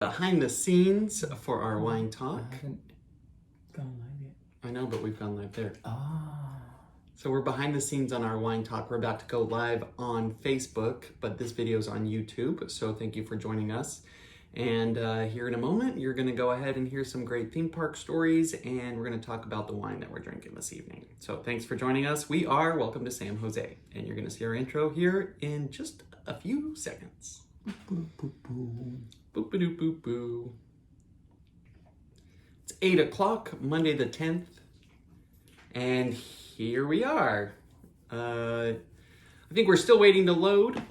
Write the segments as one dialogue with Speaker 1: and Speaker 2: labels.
Speaker 1: Behind the scenes for our wine talk.
Speaker 2: I haven't gone live yet.
Speaker 1: I know, but we've gone live there.
Speaker 2: Ah.
Speaker 1: So we're behind the scenes on our wine talk. We're about to go live on Facebook, but this video is on YouTube. So thank you for joining us. And here in a moment, you're going to go ahead and hear some great theme park stories, and we're going to talk about the wine that we're drinking this evening. So thanks for joining us. We are Welcome to San Jose, and you're going to see our intro here in just a few seconds.
Speaker 2: Boop, boop, boop.
Speaker 1: Boop-a-doo, boop-boo. It's 8 o'clock, Monday the 10th, and here we are. I think we're still waiting to load.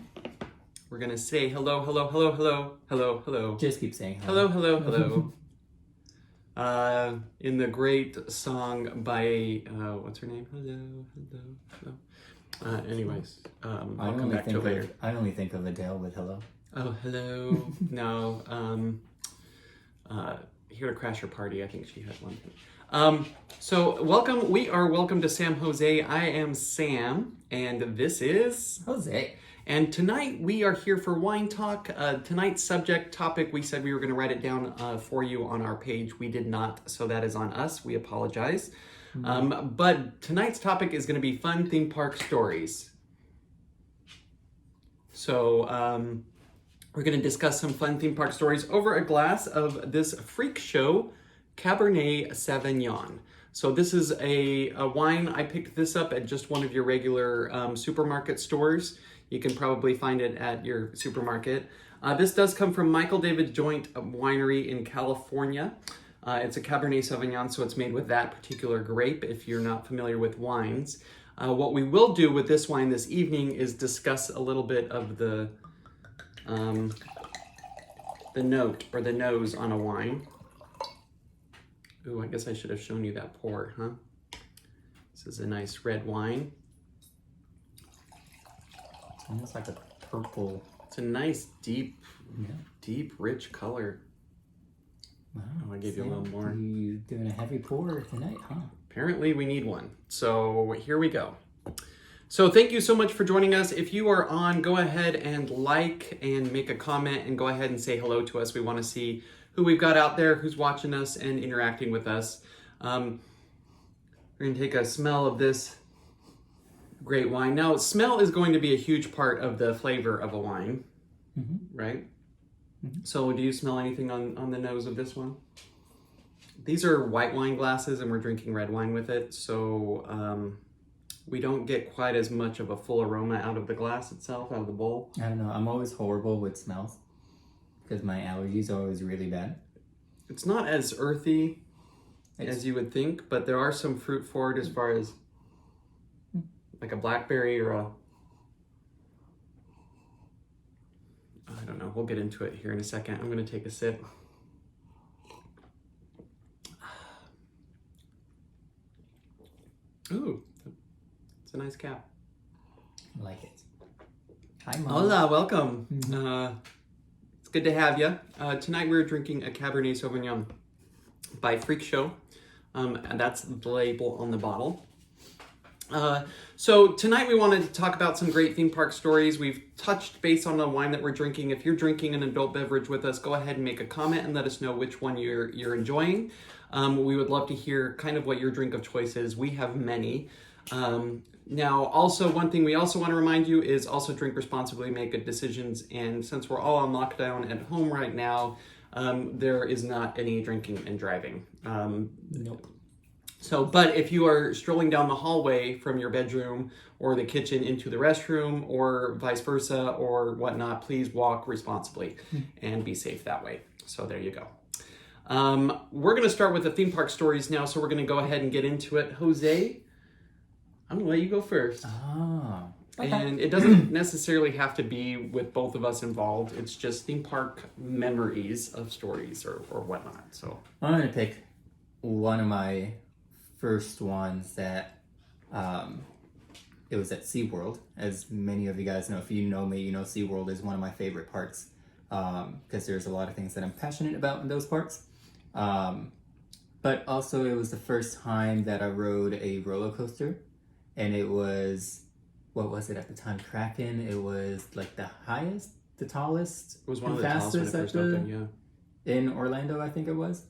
Speaker 1: We're gonna say hello, hello, hello, hello, hello, hello.
Speaker 2: Just keep saying
Speaker 1: hello, hello, hello. In the great song by, what's her name? Hello, hello, hello. Anyways, I'll come back to it later.
Speaker 2: I only think of Adele with hello.
Speaker 1: Oh, hello. No, here to crash your party. I think she had one thing. So welcome. We are Welcome to San Jose. I am Sam, and this is
Speaker 2: Jose.
Speaker 1: And tonight we are here for wine talk. Tonight's subject topic, we said we were going to write it down for you on our page. We did not, so that is on us. We apologize. But tonight's topic is going to be fun theme park stories. So we're going to discuss some fun theme park stories over a glass of this Freakshow Cabernet Sauvignon. So this is a wine. I picked this up at just one of your regular supermarket stores. You can probably find it at your supermarket. This does come from Michael David Joint Winery in California. It's a Cabernet Sauvignon, so it's made with that particular grape if you're not familiar with wines. What we will do with this wine this evening is discuss a little bit of the note or the nose on a wine. Ooh, I guess I should have shown you that pour, huh? This is a nice red wine.
Speaker 2: It's almost like a purple.
Speaker 1: It's a nice, deep, rich color.
Speaker 2: Wow.
Speaker 1: Oh, I gave you a little more.
Speaker 2: You doing a heavy pour tonight, huh?
Speaker 1: Apparently we need one. So here we go. So thank you so much for joining us. If you are on, go ahead and like and make a comment and go ahead and say hello to us. We want to see who we've got out there, who's watching us and interacting with us. We're going to take a smell of this great wine. Now, smell is going to be a huge part of the flavor of a wine, right? So do you smell anything on the nose of this one? These are white wine glasses and we're drinking red wine with it. So we don't get quite as much of a full aroma out of the glass itself, out of the bowl.
Speaker 2: I don't know. I'm always horrible with smells because my allergies are always really bad.
Speaker 1: It's not as earthy as you would think, but there are some fruit forward as far as like a blackberry or a... I don't know. We'll get into it here in a second. I'm going to take a sip. Ooh, it's a nice cap.
Speaker 2: I like it. Hi, Mom.
Speaker 1: Hola, welcome. It's good to have you. Tonight we're drinking a Cabernet Sauvignon by Freakshow. And that's the label on the bottle. So tonight we wanted to talk about some great theme park stories. We've touched base on the wine that we're drinking. If you're drinking an adult beverage with us, go ahead and make a comment and let us know which one you're enjoying. We would love to hear kind of what your drink of choice is. We have many. Now, also one thing we also want to remind you is also drink responsibly, make good decisions. And since we're all on lockdown at home right now, there is not any drinking and driving.
Speaker 2: Nope.
Speaker 1: So, but if you are strolling down the hallway from your bedroom or the kitchen into the restroom or vice versa or whatnot, please walk responsibly and be safe that way. So there you go. We're going to start with the theme park stories now. So we're going to go ahead and get into it. Jose, I'm going to let you go first.
Speaker 2: Ah. Okay.
Speaker 1: And it doesn't necessarily have to be with both of us involved. It's just theme park memories of stories or whatnot. So
Speaker 2: I'm going to pick one of my first ones that it was at SeaWorld. As many of you guys know, if you know me, you know SeaWorld is one of my favorite parks because there's a lot of things that I'm passionate about in those parks. But also it was the first time that I rode a roller coaster, and it was, what was it at the time? Kraken. It was like the highest, the tallest,
Speaker 1: it was one of the
Speaker 2: and
Speaker 1: tallest when it
Speaker 2: fastest
Speaker 1: first
Speaker 2: at the
Speaker 1: opened, yeah.
Speaker 2: in Orlando, I think it was.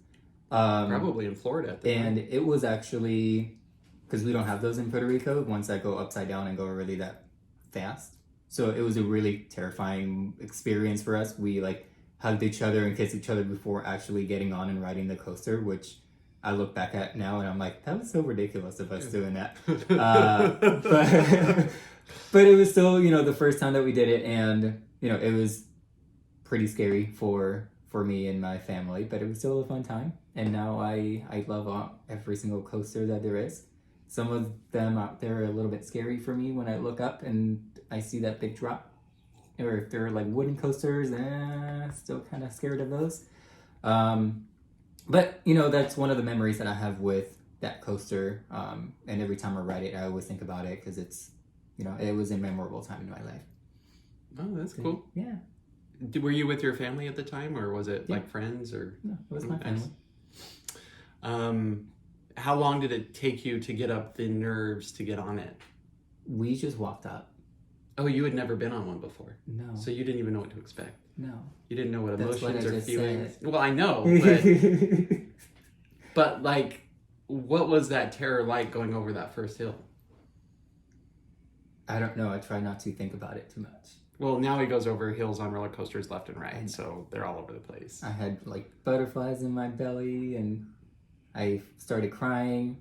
Speaker 1: Probably in Florida at the time.
Speaker 2: And it was actually, because we don't have those in Puerto Rico, ones that go upside down and go really that fast. So it was a really terrifying experience for us. We like hugged each other and kissed each other before actually getting on and riding the coaster, which I look back at now and I'm like, that was so ridiculous of us doing that. But it was still, the first time that we did it, and it was pretty scary for me and my family, but it was still a fun time. And now I love every single coaster that there is. Some of them out there are a little bit scary for me when I look up and I see that big drop. Or if they're like wooden coasters, still kind of scared of those. But that's one of the memories that I have with that coaster. And every time I ride it, I always think about it because it's, it was a memorable time in my life.
Speaker 1: Oh, that's cool.
Speaker 2: Yeah.
Speaker 1: Were you with your family at the time, or was it like friends? Or
Speaker 2: no, it was my family.
Speaker 1: How long did it take you to get up the nerves to get on it?
Speaker 2: We just walked up.
Speaker 1: Oh, you had never been on one before?
Speaker 2: No.
Speaker 1: So you didn't even know what to expect?
Speaker 2: No.
Speaker 1: You didn't know what
Speaker 2: That's
Speaker 1: emotions
Speaker 2: what I
Speaker 1: or
Speaker 2: just
Speaker 1: feelings?
Speaker 2: said.
Speaker 1: Well, I know, but like, what was that terror like going over that first hill?
Speaker 2: I don't know. I try not to think about it too much.
Speaker 1: Well, now he goes over hills on roller coasters left and right, so they're all over the place.
Speaker 2: I had like butterflies in my belly and I started crying.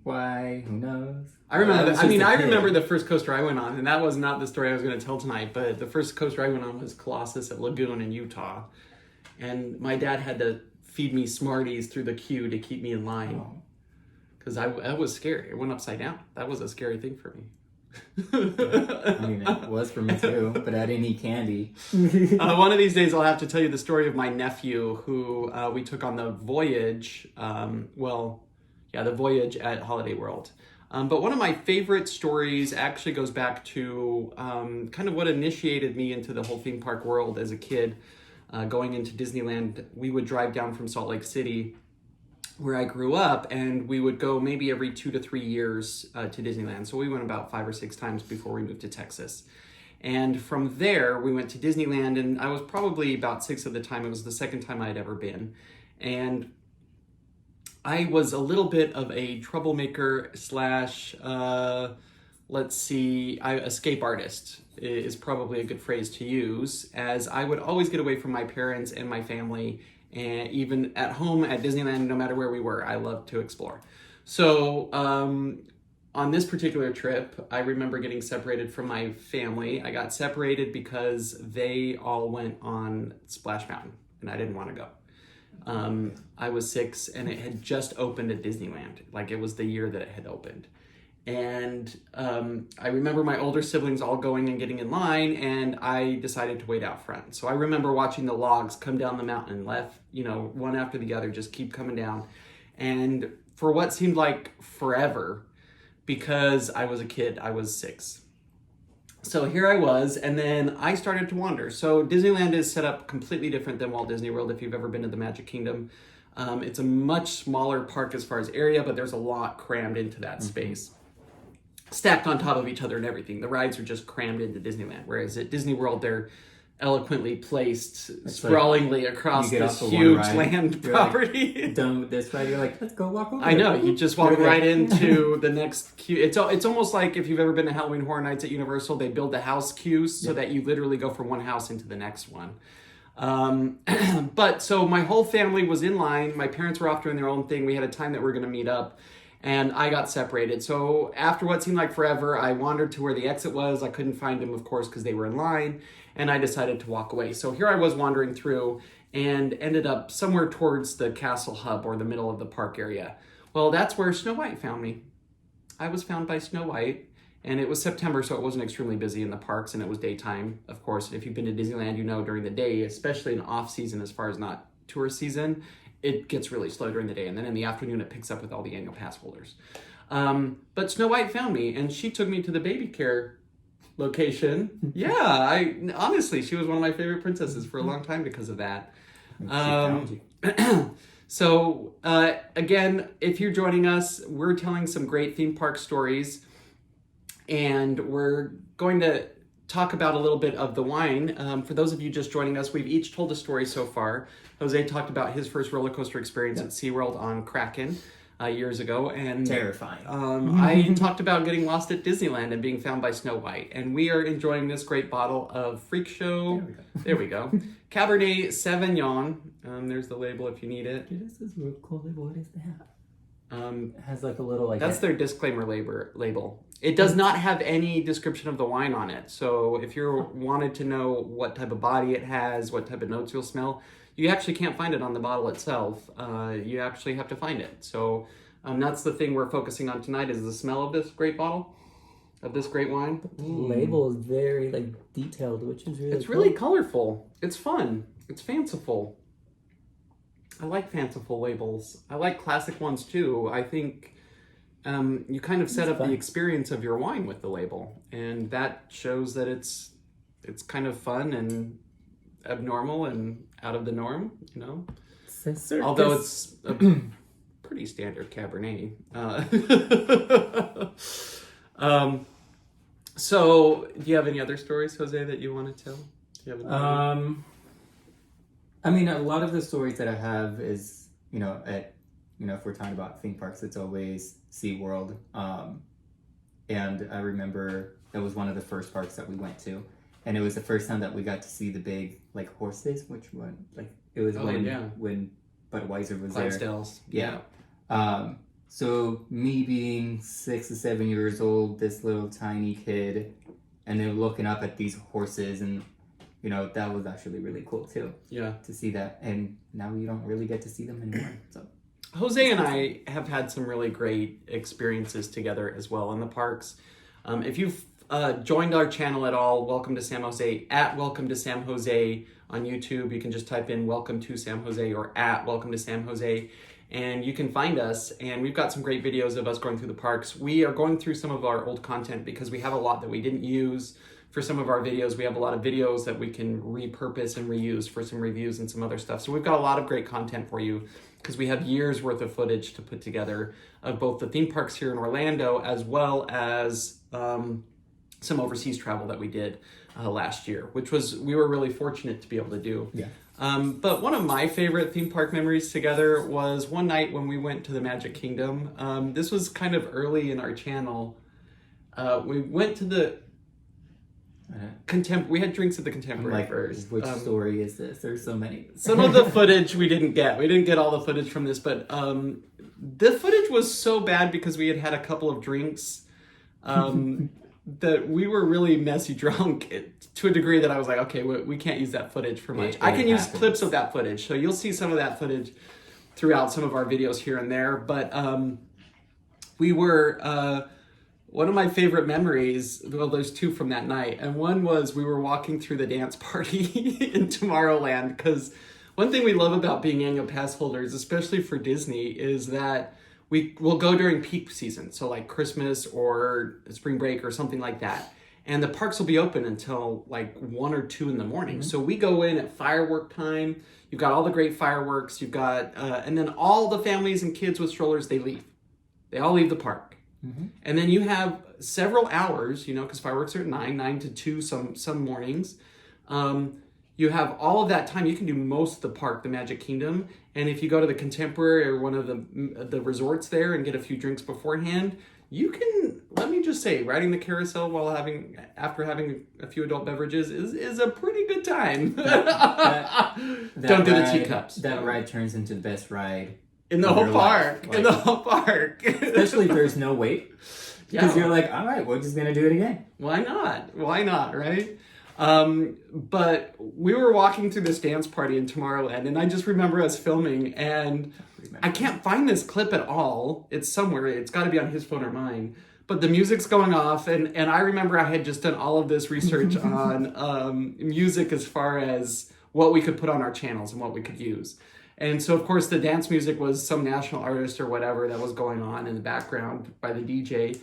Speaker 2: Why? Who knows?
Speaker 1: I remember. I remember the first coaster I went on, and that was not the story I was going to tell tonight. But the first coaster I went on was Colossus at Lagoon in Utah, and my dad had to feed me Smarties through the queue to keep me in line because I was scary. It went upside down. That was a scary thing for me.
Speaker 2: It was for me too, but I didn't eat candy.
Speaker 1: One of these days, I'll have to tell you the story of my nephew who we took on the voyage. The voyage at Holiday World. But one of my favorite stories actually goes back to kind of what initiated me into the whole theme park world as a kid. Going into Disneyland, we would drive down from Salt Lake City, where I grew up, and we would go maybe every 2 to 3 years to Disneyland. So we went about 5 or 6 times before we moved to Texas. And from there, we went to Disneyland, and I was probably about 6 at the time. It was the second time I had ever been. And I was a little bit of a troublemaker / escape artist is probably a good phrase to use, as I would always get away from my parents and my family, and even at home at Disneyland, no matter where we were, I loved to explore. So on this particular trip, I remember getting separated from my family. I got separated because they all went on Splash Mountain, and I didn't want to go. I was 6 and it had just opened at Disneyland. Like, it was the year that it had opened. And I remember my older siblings all going and getting in line, and I decided to wait out front. So I remember watching the logs come down the mountain, left, one after the other, just keep coming down. And for what seemed like forever, because I was a kid, I was 6. So here I was, and then I started to wander. So Disneyland is set up completely different than Walt Disney World if you've ever been to the Magic Kingdom. It's a much smaller park as far as area, but there's a lot crammed into that space. Stacked on top of each other and everything. The rides are just crammed into Disneyland, whereas at Disney World, they're eloquently placed sprawlingly across this huge land property.
Speaker 2: Like, done with this ride, you're like, let's go walk over.
Speaker 1: I know, you just walk right into the next queue. It's almost like if you've ever been to Halloween Horror Nights at Universal, they build the house queues so that you literally go from one house into the next one. But so my whole family was in line. My parents were off doing their own thing. We had a time that we were going to meet up, and I got separated. So after what seemed like forever, I wandered to where the exit was. I couldn't find them, of course, because they were in line, and I decided to walk away. So here I was wandering through and ended up somewhere towards the castle hub or the middle of the park area. Well, that's where Snow White found me. I was found by Snow White, and it was September, so it wasn't extremely busy in the parks, and it was daytime, of course. And if you've been to Disneyland, you know during the day, especially in off-season as far as not tourist season, it gets really slow during the day, and then in the afternoon it picks up with all the annual pass holders. But Snow White found me, and she took me to the baby care location. Yeah, honestly, she was one of my favorite princesses for a long time because of that. So, again, if you're joining us, we're telling some great theme park stories, and we're going to talk about a little bit of the wine. For those of you just joining us, we've each told a story so far. Jose talked about his first roller coaster experience at SeaWorld on Kraken years ago. And
Speaker 2: Terrifying.
Speaker 1: I talked about getting lost at Disneyland and being found by Snow White. And we are enjoying this great bottle of Freakshow. There we go. Cabernet Sauvignon. There's the label if you need it.
Speaker 2: This is real cool. What is that? It has like a little like...
Speaker 1: That's their disclaimer label. It does not have any description of the wine on it. So if you wanted to know what type of body it has, what type of notes you'll smell, you actually can't find it on the bottle itself. You actually have to find it. So that's the thing we're focusing on tonight, is the smell of this great bottle, of this great wine.
Speaker 3: The label is very like detailed, which is really
Speaker 1: It's really colorful. It's fun. It's fanciful. I like fanciful labels. I like classic ones too. I think you kind of set up the experience of your wine with the label, and that shows that it's kind of fun and abnormal and out of the norm, you know. Although it's a pretty standard Cabernet. So, do you have any other stories, Jose, that you want to tell? Do you have
Speaker 2: I mean, a lot of the stories that I have is, if we're talking about theme parks, it's always SeaWorld. And I remember that was one of the first parks that we went to. And it was the first time that we got to see the big, like, horses, which one? Like, it was when Budweiser was
Speaker 1: Clydesdales.
Speaker 2: there. Yeah. So me being 6 or 7 years old, this little tiny kid, and then looking up at these horses, and that was actually really cool too.
Speaker 1: Yeah.
Speaker 2: To see that, and now you don't really get to see them anymore. So
Speaker 1: Jose and I have had some really great experiences together as well in the parks. If you've joined our channel at all, welcome to Sam Jose, at Welcome to Sam Jose on YouTube. You can just type in Welcome to Sam Jose or at Welcome to Sam Jose, and you can find us. And we've got some great videos of us going through the parks. We are going through some of our old content because we have a lot that we didn't use for some of our videos. We have a lot of videos that we can repurpose and reuse for some reviews and some other stuff. So we've got a lot of great content for you because we have years worth of footage to put together of both the theme parks here in Orlando as well as some overseas travel that we did last year, which we were really fortunate to be able to do.
Speaker 2: yeah.
Speaker 1: But one of my favorite theme park memories together was one night when we went to the Magic Kingdom. This was kind of early in our channel. We went to the we had drinks at the Contemporary first.
Speaker 2: Which story is this? There's so many.
Speaker 1: Some of the footage we didn't get. We didn't get all the footage from this, but the footage was so bad because we had had a couple of drinks that we were really messy drunk to a degree that I was like, okay, we can't use that footage for much. I can use clips of that footage, so you'll see some of that footage throughout some of our videos here and there. But we were... one of my favorite memories, well, there's two from that night. And one was we were walking through the dance party in Tomorrowland, because one thing we love about being annual pass holders, especially for Disney, is that we will go during peak season. So like Christmas or spring break or something like that. And the parks will be open until like 1 or 2 in the morning. Mm-hmm. So we go in at firework time. You've got all the great fireworks. You've got, and then all the families and kids with strollers, they leave. They all leave the park. Mm-hmm. And then you have several hours, because fireworks are at 9 to 2 some mornings. You have all of that time. You can do most of the park, the Magic Kingdom. And if you go to the Contemporary or one of the resorts there and get a few drinks beforehand, you can, let me just say, riding the carousel after having a few adult beverages is a pretty good time. Don't do the teacups.
Speaker 2: That ride turns into the best ride
Speaker 1: in the whole park. In the whole park.
Speaker 2: Especially if there's no wait. Because you're like, all right, we're just going to do it again.
Speaker 1: Why not, right? But we were walking through this dance party in Tomorrowland, and I just remember us filming, and I can't find this clip at all. It's somewhere. It's got to be on his phone or mine. But the music's going off, and I remember I had just done all of this research on music as far as what we could put on our channels and what we could use. And so, of course, the dance music was some national artist or whatever that was going on in the background by the DJ.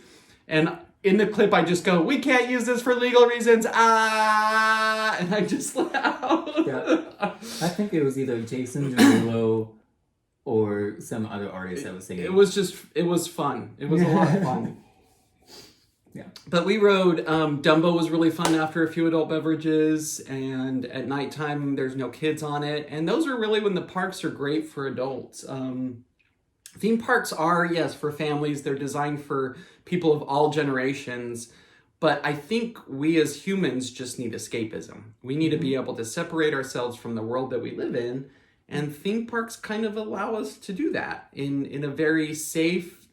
Speaker 1: And in the clip, I just go, "We can't use this for legal reasons, ah!" And I just laugh.
Speaker 2: Yeah. I think it was either Jason Derulo or some other artist that was singing.
Speaker 1: It was fun. It was a lot of fun.
Speaker 2: Yeah.
Speaker 1: But we rode, Dumbo was really fun after a few adult beverages, and at nighttime there's no kids on it. And those are really when the parks are great for adults. Theme parks are, yes, for families. They're designed for people of all generations. But I think we as humans just need escapism. We need to be able to separate ourselves from the world that we live in. And theme parks kind of allow us to do that in a very safe,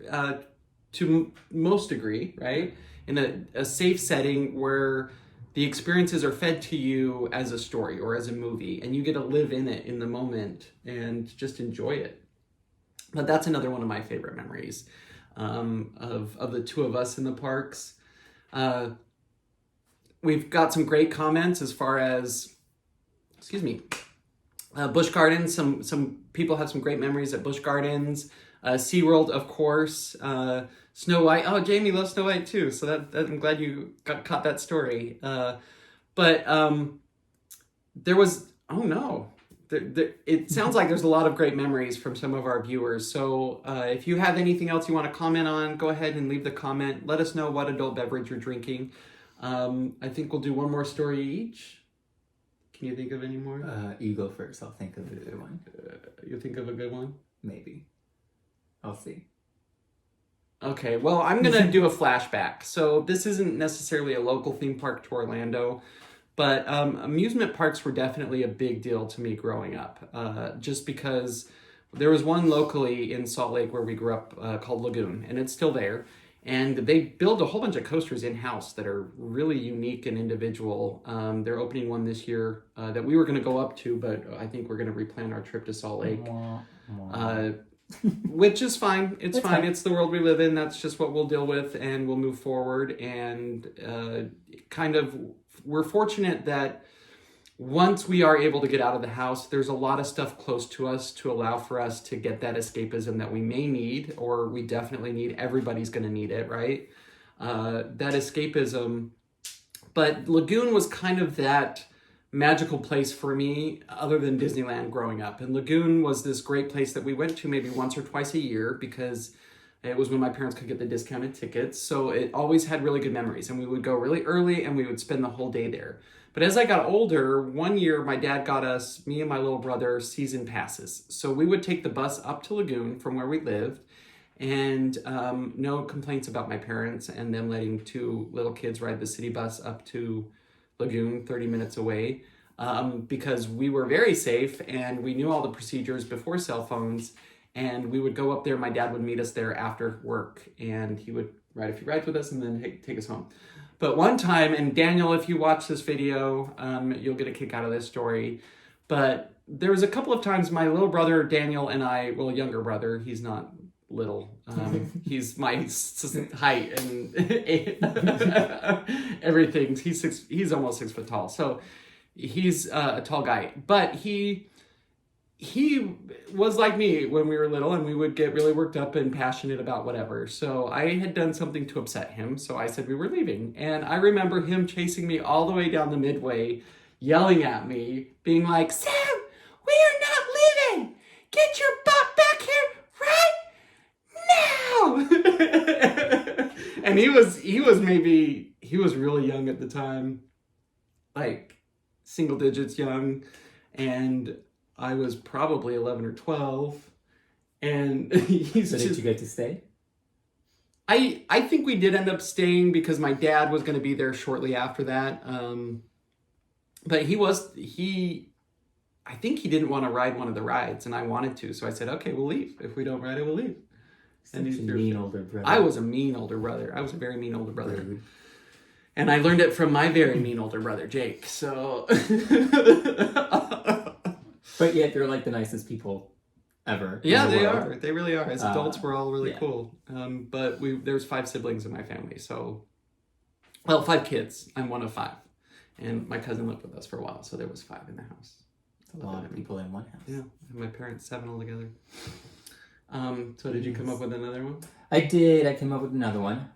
Speaker 1: to most degree, right? In a safe setting where the experiences are fed to you as a story or as a movie, and you get to live in it in the moment and just enjoy it. But that's another one of my favorite memories of the two of us in the parks. We've got some great comments as far as, Busch Gardens. Some people have some great memories at Busch Gardens. SeaWorld, of course. Snow White. Oh, Jamie loves Snow White too. So that I'm glad you caught that story. But there was, oh no. It sounds like there's a lot of great memories from some of our viewers. So if you have anything else you want to comment on, go ahead and leave the comment. Let us know what adult beverage you're drinking. I think we'll do one more story each. Can you think of any more?
Speaker 2: You go first. I'll think of a good one.
Speaker 1: You think of a good one?
Speaker 2: Maybe. I'll see.
Speaker 1: Okay, well, I'm going to do a flashback. So this isn't necessarily a local theme park to Orlando, but amusement parks were definitely a big deal to me growing up, just because there was one locally in Salt Lake where we grew up called Lagoon, and it's still there. And they build a whole bunch of coasters in-house that are really unique and individual. They're opening one this year that we were going to go up to, but I think we're going to replan our trip to Salt Lake. Which is fine. It's fine. It's the world we live in. That's just what we'll deal with, and we'll move forward. And we're fortunate that once we are able to get out of the house, there's a lot of stuff close to us to allow for us to get that escapism that we may need, or we definitely need. Everybody's going to need it, right? That escapism. But Lagoon was kind of that magical place for me other than Disneyland growing up. And Lagoon was this great place that we went to maybe once or twice a year because it was when my parents could get the discounted tickets. So it always had really good memories, and we would go really early and we would spend the whole day there. But as I got older, one year my dad got us, me and my little brother, season passes. So we would take the bus up to Lagoon from where we lived, and no complaints about my parents and them letting two little kids ride the city bus up to Lagoon 30 minutes away, because we were very safe and we knew all the procedures before cell phones, and we would go up there. My dad would meet us there after work, and he would ride a few rides with us and then take us home. But one time, and Daniel, if you watch this video, you'll get a kick out of this story, but there was a couple of times my little brother Daniel and I, well, younger brother, he's not little, he's my height and everything. He's almost 6 foot tall, so he's a tall guy. But he was like me when we were little, and we would get really worked up and passionate about whatever. So I had done something to upset him, so I said we were leaving. And I remember him chasing me all the way down the midway, yelling at me, being like, "Sam, we are not leaving! Get your butt back here right now!" And he was really young at the time, like single digits young, and I was probably 11 or 12, and he's
Speaker 2: So did you get to stay?
Speaker 1: I think we did end up staying because my dad was going to be there shortly after that. But I think he didn't want to ride one of the rides, and I wanted to, so I said, "Okay, we'll leave. If we don't ride it, we'll leave."
Speaker 2: Such a mean older brother.
Speaker 1: I was a mean older brother. I was a very mean older brother.
Speaker 2: Rude.
Speaker 1: And I learned it from my very mean older brother, Jake. So
Speaker 2: But yet they're like the nicest people ever.
Speaker 1: yeah,
Speaker 2: in the
Speaker 1: they
Speaker 2: world.
Speaker 1: are. They really are. As adults, we're all really
Speaker 2: yeah.
Speaker 1: cool. But there's 5 siblings in my family. So, well, 5 kids. I'm one of 5. And my cousin lived with us for a while, so there was 5 in the house.
Speaker 2: A lot of people in one house.
Speaker 1: Yeah, and my parents 7 altogether. So did you come up with another one?
Speaker 2: I did. I came up with another one.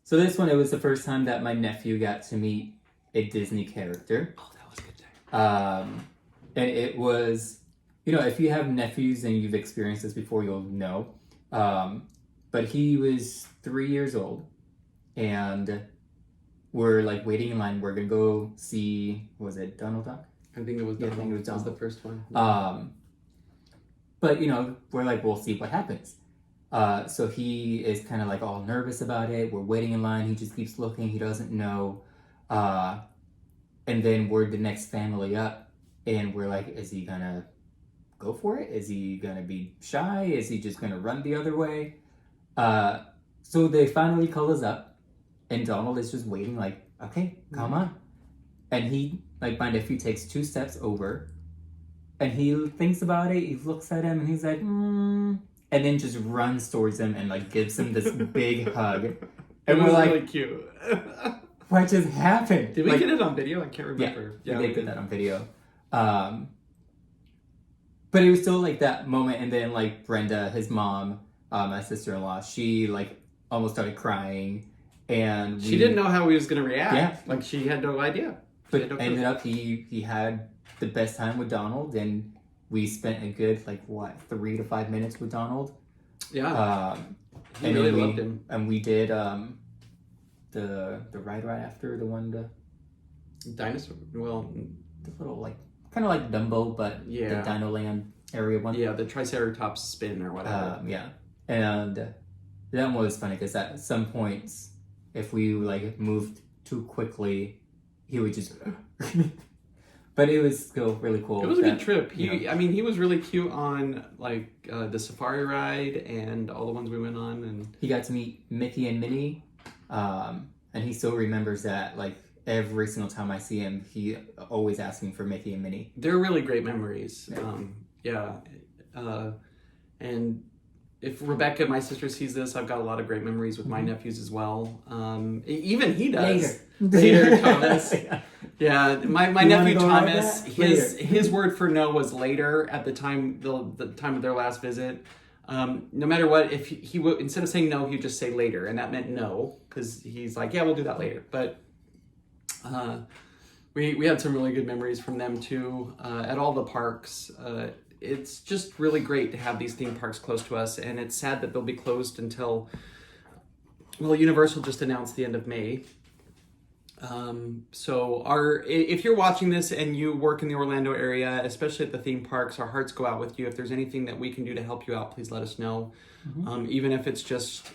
Speaker 2: So this one, it was the first time that my nephew got to meet a Disney character.
Speaker 1: Oh, that was a good time.
Speaker 2: And it was, if you have nephews and you've experienced this before, you'll know. But he was 3 years old, and we're like waiting in line. We're gonna go see, was it Donald Duck?
Speaker 1: I think it was Donald.
Speaker 2: I think it was
Speaker 1: That was the
Speaker 2: Donald.
Speaker 1: first one.
Speaker 2: But we're like, we'll see what happens. So he is kind of like all nervous about it. We're waiting in line. He just keeps looking. He doesn't know. And then we're the next family up, and we're like, is he gonna go for it? Is he gonna be shy? Is he just gonna run the other way? So they finally call us up, and Donald is just waiting, like, okay, come on. And he, like, mind if he takes 2 steps over, and he thinks about it, he looks at him, and he's like, and then just runs towards him and, like, gives him this big hug. And
Speaker 1: It
Speaker 2: we're
Speaker 1: was
Speaker 2: like,
Speaker 1: really cute.
Speaker 2: what just happened?
Speaker 1: Did we
Speaker 2: Like,
Speaker 1: get it on video? I can't remember.
Speaker 2: yeah, we did put that on video. But it was still, like, that moment, and then, like, Brenda, his mom, my sister-in-law, she, like, almost started crying, and
Speaker 1: She didn't know how he was going to react.
Speaker 2: Yeah.
Speaker 1: Like, she had no idea.
Speaker 2: But ended up, he had the best time with Donald, and we spent a good, 3 to 5 minutes with Donald.
Speaker 1: Yeah. He
Speaker 2: And
Speaker 1: really
Speaker 2: then
Speaker 1: loved him.
Speaker 2: And we did the ride right after the one, the
Speaker 1: Dinosaur. Well,
Speaker 2: little, kind of like Dumbo, but
Speaker 1: Yeah.
Speaker 2: the Dino Land area one.
Speaker 1: yeah, the Triceratops spin or whatever.
Speaker 2: Yeah. And that one was funny because at some points, if we moved too quickly, he would just. But it was still really cool.
Speaker 1: It was a good trip.
Speaker 2: you
Speaker 1: I mean, he was really cute on the safari ride and all the ones we went on, and
Speaker 2: He got to meet Mickey and Minnie, and he still remembers that. Every single time I see him, he always asking for Mickey and Minnie.
Speaker 1: they're really great memories.
Speaker 2: Yeah.
Speaker 1: And if Rebecca, my sister, sees this, I've got a lot of great memories with my nephews as well. Even he does. Later, Thomas. Yeah, my
Speaker 3: You
Speaker 1: nephew
Speaker 3: wanna go ride
Speaker 1: Thomas,
Speaker 3: that?
Speaker 1: his word for no was later at the time the time of their last visit. No matter what, if he would, instead of saying no, he'd just say later, and that meant no, because he's like, yeah, we'll do that later. But we had some really good memories from them too at all the parks. It's just really great to have these theme parks close to us, and it's sad that they'll be closed until, well, Universal just announced the end of May. If you're watching this and you work in the Orlando area, especially at the theme parks, our hearts go out with you. If there's anything that we can do to help you out, please let us know. Even if it's just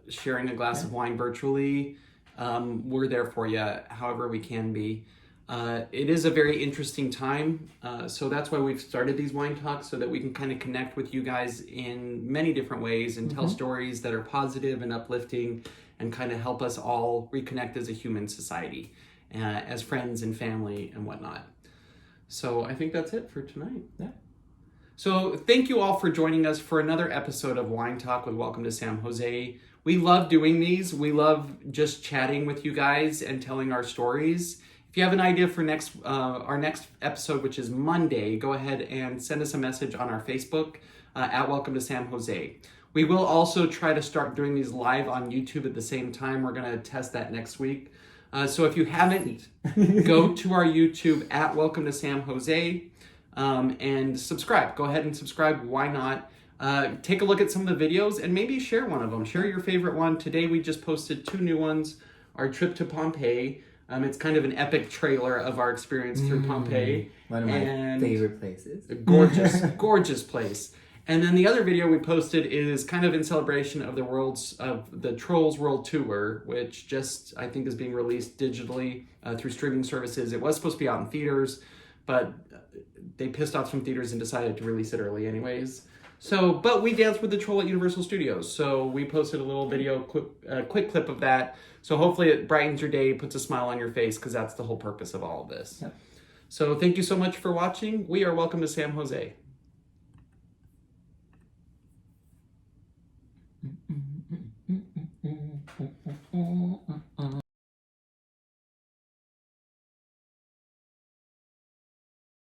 Speaker 1: sharing a glass of wine virtually, we're there for you however we can be. It is a very interesting time, so that's why we've started these wine talks, so that we can kind of connect with you guys in many different ways and tell stories that are positive and uplifting, and kind of help us all reconnect as a human society, as friends and family and whatnot. So I think that's it for tonight.
Speaker 2: Yeah.
Speaker 1: So thank you all for joining us for another episode of Wine Talk with Welcome to San Jose. We love doing these. We love just chatting with you guys and telling our stories. If you have an idea for our next episode, which is Monday, go ahead and send us a message on our Facebook at Welcome to San Jose. We will also try to start doing these live on YouTube at the same time. We're going to test that next week. So if you haven't, go to our YouTube at Welcome to San Jose and subscribe. Go ahead and subscribe. Why not? Take a look at some of the videos and maybe share one of them. Share your favorite one. Today we just posted 2 new ones. Our trip to Pompeii. It's kind of an epic trailer of our experience through Pompeii.
Speaker 2: One of my favorite places.
Speaker 1: A gorgeous, gorgeous place. And then the other video we posted is kind of in celebration of the Trolls World Tour, which just, I think, is being released digitally through streaming services. It was supposed to be out in theaters, but they pissed off some theaters and decided to release it early anyways. But we danced with the troll at Universal Studios, so we posted a little video, quick clip of that. So hopefully it brightens your day, puts a smile on your face, because that's the whole purpose of all of this.
Speaker 2: Yep.
Speaker 1: So thank you so much for watching. We are Welcome to San Jose.